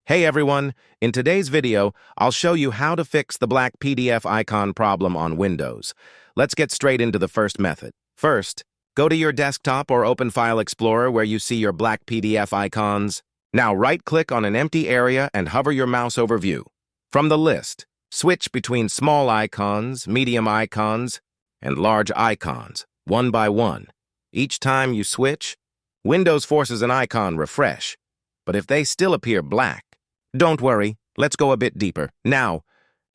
Hey everyone, in today's video, I'll show you how to fix the black PDF icon problem on Windows. Let's get straight into the first method. First, go to your desktop or open File Explorer where you see your black PDF icons. Now right-click on an empty area and hover your mouse over View. From the list, switch between small icons, medium icons, and large icons, one by one. Each time you switch, Windows forces an icon refresh. But if they still appear black, don't worry, let's go a bit deeper. Now,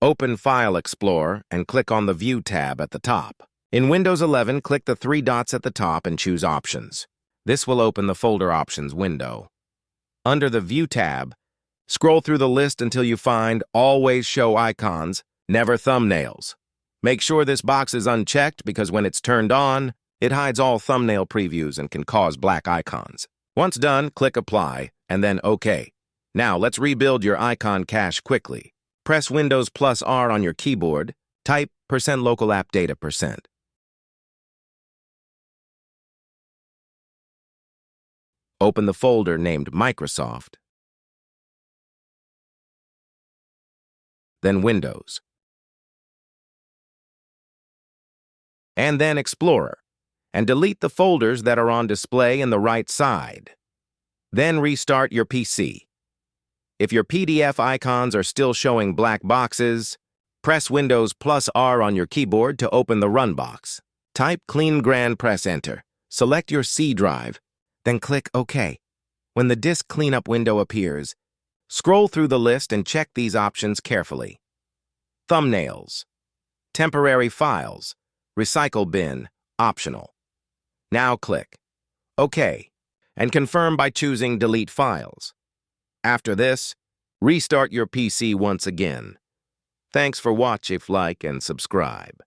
open File Explorer and click on the View tab at the top. In Windows 11, click the three dots at the top and choose Options. This will open the Folder Options window. Under the View tab, scroll through the list until you find Always Show Icons, Never Thumbnails. Make sure this box is unchecked because when it's turned on, it hides all thumbnail previews and can cause black icons. Once done, click Apply and then OK. Now, let's rebuild your icon cache quickly. Press Windows plus R on your keyboard. Type %localappdata%. Open the folder named Microsoft. Then Windows. And then Explorer. And delete the folders that are on display in the right side. Then restart your PC. If your PDF icons are still showing black boxes, press Windows plus R on your keyboard to open the Run box. Type Clean Gran, press Enter. Select your C drive, then click OK. When the disk cleanup window appears, scroll through the list and check these options carefully. Thumbnails, temporary files, recycle bin, optional. Now click OK and confirm by choosing Delete Files. After this, restart your PC once again. Thanks for watching, like and subscribe.